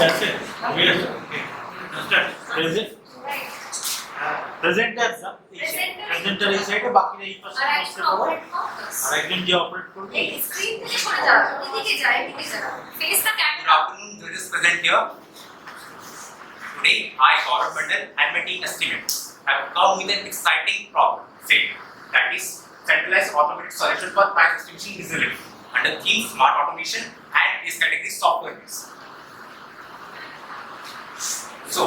that's it. Yes. Okay. Understand? Present. Presenter না presenter এই সাইডে বাকিরা এই পাশে বসতে পারো আর একজন যে অপারেট করবে এই স্ক্রিন থেকে সরে যাও এদিকে যায় এদিকে যাও face the camera Good afternoon, Judges present here. Today, I, Gaurav Bandal, and my team estimate have come with an exciting problem, say, that is centralized automated solution for price estimation easily under theme smart automation and is category software based. So,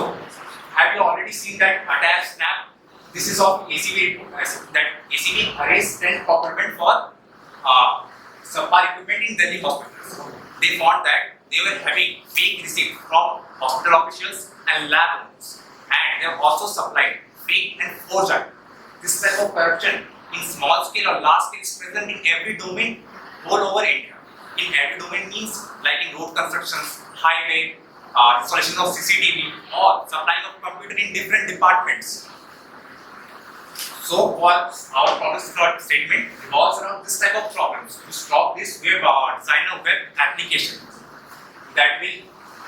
have you already seen that attached snap? This is of ACB that ACB arrays trend procurement for subpar equipment in Delhi hospitals. They found that they were having fake receipts from hospital officials and lab owners, and they have also supplied fake and forged items. This type of corruption in small scale or large scale is present in every domain all over India. In every domain means like in road constructions, highway, installation of CCTV, or supplying of computer in different departments. So, our promise statement revolves around this type of problems. To stop this, we have designed a web application that will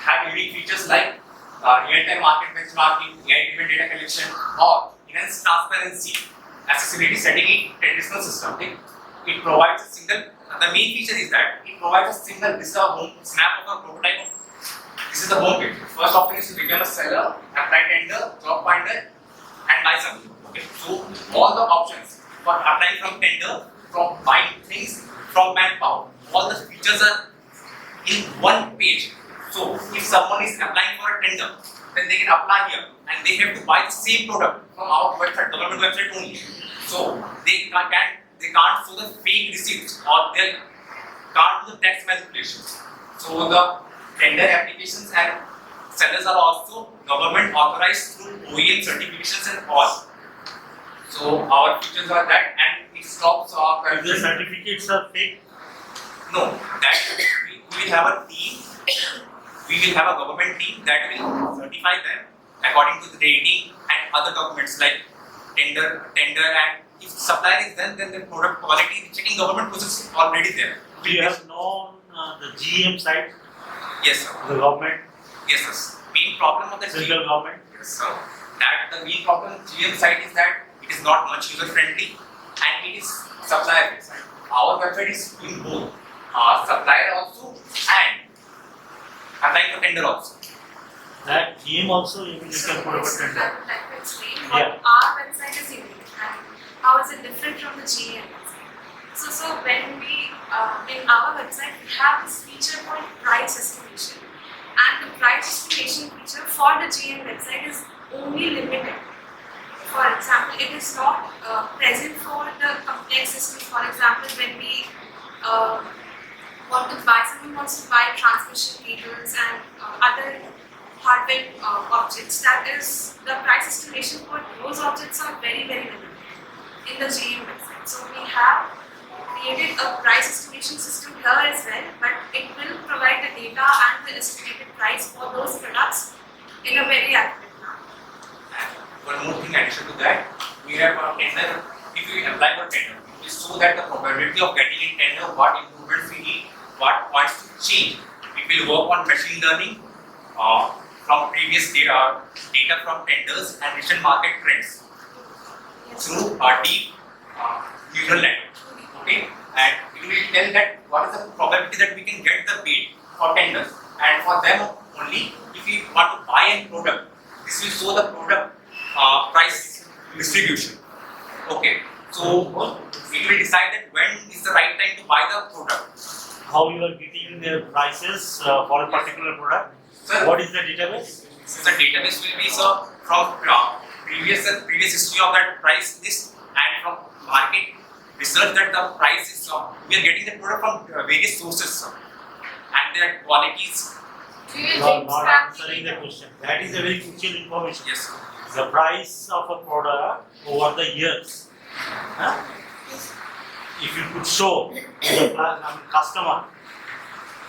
have unique features like real-time market benchmarking, AI-driven data collection, or enhanced transparency, accessibility setting in traditional system. It provides a single. The main feature is that it provides a single home snap of a prototype. This is the home page. First option is to become a seller, apply tender, job finder, and buy something. Okay. So all the options for applying from tender, from buying things, from manpower, all the features are in one page. So if someone is applying for a tender, then they can apply here and they have to buy the same product from our website, government website only. So they can't show the fake receipts or they can't do the tax manipulations. So the tender applications and sellers are also government authorized through OEM certifications and all. So our features are that, and it stops if the certificates are fake. No, that we will have a team. We will have a government team that will certify them according to the rating and other documents like tender, and if supplier is then the product quality checking government process is already there. Do you have known the GM side? Yes, sir. The government, Yes, sir. Main problem of the central government. Yes, sir. That the main problem GM site is that it is not much user friendly and it is supplier based. Our website is in both supplier also and applying for tender also. That GM also you can put up a tender. I would like to explain what Yeah. our website is unique and how is it different from the GM website. So when we in our website we have this feature called price estimation, and the price estimation feature for the GM website is only limited. For example, it is not present for the complex systems. For example, when we someone wants to buy transmission cables and other hardware objects, that is the price estimation for those objects are very limited in the GM website. So we have created a price estimation system here as well, but it will provide the data and the estimated price for those products in a very accurate manner. And one more thing addition to that, we have a tender. If we apply for tender, it is so that the probability of getting in tender, what improvements we need, what points to change. We will work on machine learning from previous data from tenders and recent market trends through deep neural network. Okay, and it will tell that what is the probability that we can get the bid for tenders, and for them only if we want to buy a product, this will show the product price distribution. Okay, so it will decide that when is the right time to buy the product. How you are getting the prices for a particular product? Sir, What is the database? so the database will be from previous history of that price list and from market research that the price is we are getting the product from various sources and their qualities. Do you You are think not that answering the question. That is a very crucial information. Yes, sir. The price of a product over the years. Huh? If you could show the customer,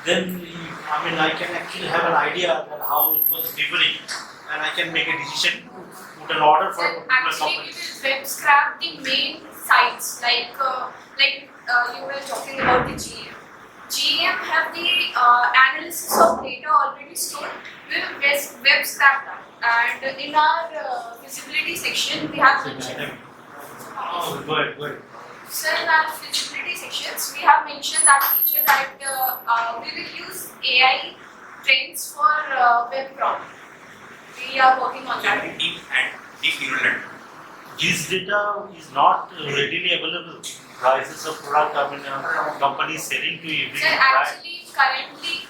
then I can actually have an idea that how it was differing, and I can make a decision to put an order for a particular actually company. it will web scrap the main sites like you were talking about the GM. GM have the analysis of data already stored. We will web scrap that. And in our feasibility section, we have mentioned. Oh, go ahead. So in our feasibility sections, we have mentioned that feature that we will use AI trends for web crawling. We are working on that. Deep neural network. This data is not readily available. Prices of product, companies selling to every So actually, currently,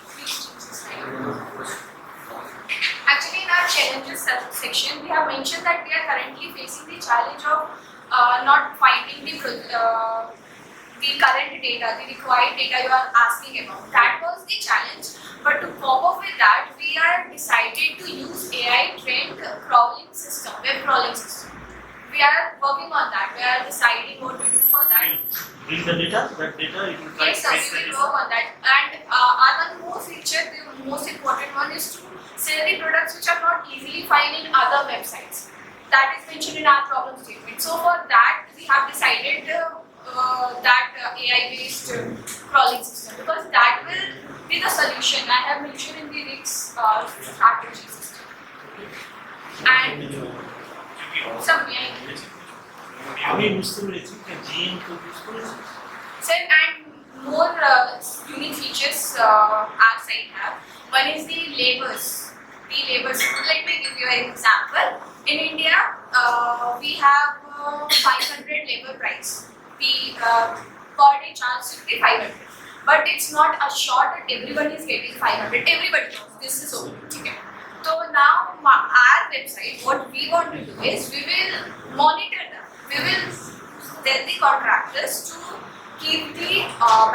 actually in our challenges section, we have mentioned that we are currently facing the challenge of not finding the current data, the required data you are asking about. That was the challenge. But to cope up with that, we are decided to use AI trend crawling system, web crawling system. We are working on that. We are deciding what to do for that. Bring the data, that data, it will try Yes, sir, to we will work on that. And one more feature, the most important one is to sell the products which are not easily found in other websites. That is mentioned in our problem statement. So for that, we have decided that AI-based crawling system, because that will be the solution. I have mentioned in the RICS strategy system. And some আমি বুঝতে পেরেছি যে GM তো use করেছি Sir, and more unique features our site have. One is the labors. The labors. Let me give you an example. In India, we have 500 labor price. The per day charge should be 500. But it's not assured that everyone is getting 500. Everybody knows this is okay. So now our website, what we want to do is we will monitor them. We will tell the contractors to keep the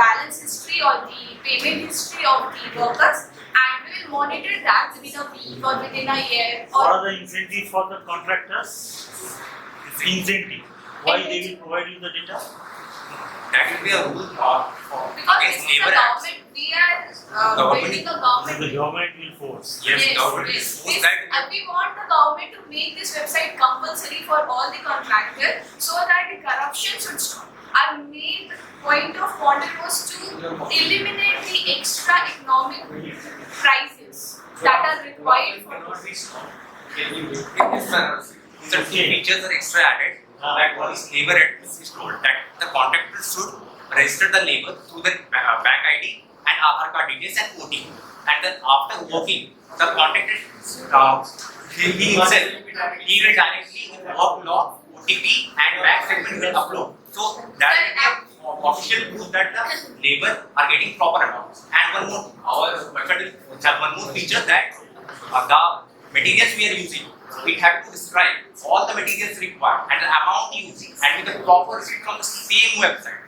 balance history or the payment history of the workers, and we will monitor that within a week or within a year. What are the incentives for the contractors? Incentive. Why they will provide you the data? That will be a rule for Because against this is the labor acts. government, we are Government. building a So government. the government will force. Yes, government is forced that. We want the government to make this website compulsory for all the contractors so that the corruption should stop. Our main point of contact was to eliminate the extra economic prices that are required for The features are extra added. That one is labor address is told that the contractor should register the labor through the bank ID and Aadhaar card details and OTP. And then after working, the contractor he himself he will directly work log, OTP and bank statement will upload. So that will be a official proof that the labor are getting proper amounts. And one more, our website will have one more feature that the materials we are using, we have to describe all the materials required and the amount used and with the proper receipt from the same website.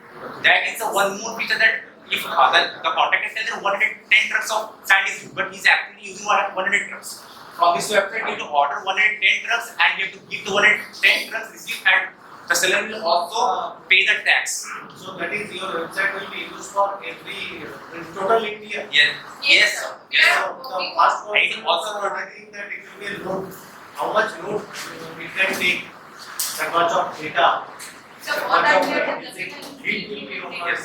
That is the one more feature that if the contractor says that 110 trucks of sand is used, but he is actually using 100 trucks. From this website, you have to order 110 trucks and you have to give the 110 trucks receipt, and the seller will also pay the tax. So that is your website will be used for every in total India. Yes, yes, sir. We Yes, are sir. The working first on one I think also I think that it will be a load. How much load it can take? That much of data. So That for much that of we are it developing will be Yes.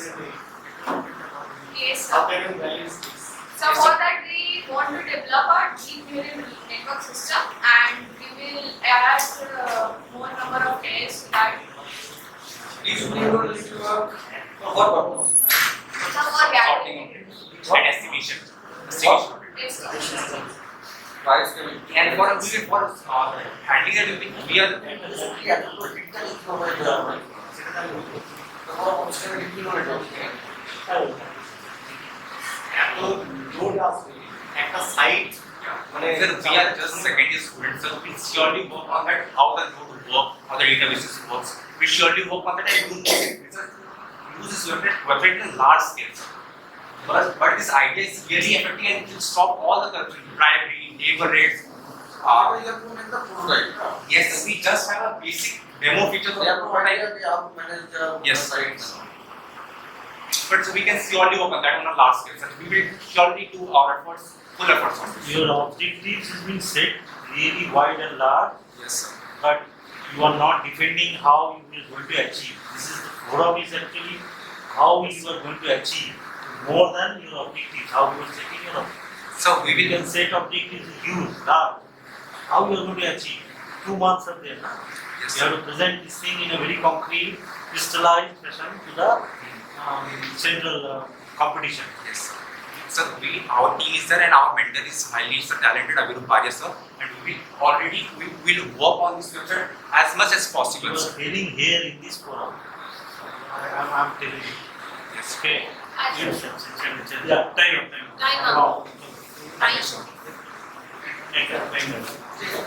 Yes, How sir. can you balance this? So for that we want to develop a deep neural network system, and we will add more number of layers to that. These neural network for what purpose? Some more Sorting and estimation. Estimation. gathering. Price can And for handling that, we are একটা site মানে Sir, we are just second year students, so we surely work on that, how the node will work, how the databases works. We surely work on that and do use this website in a large scale. But this idea is really effective and it will stop all the corruption, bribery, labor rates. Yes, sir, we just have a basic demo feature for the prototype. Yes. But so we can surely work on that on a large scale. So we will surely do our efforts, full efforts on this. Your objectives has been set really wide and large, Yes, sir. but you are not defending how you are going to achieve. This is the forum is actually how you are going to achieve. more than your objective. How you are setting your objective. So we You will. can set objective huge, large. How you are going to achieve? 2 months are there. Na? Yes, You have sir. to present this thing in a very concrete, crystallized fashion to the central competition. Yes. So our team is there and our mentor is highly talented, Avirup Bhatia sir, and we will work on this website as much as You possible. are Sir. failing here in this forum. I'm telling you. Yes. Okay. I Yes, should. yes. Yeah, time up. Time up. Wow. Right. Thank you.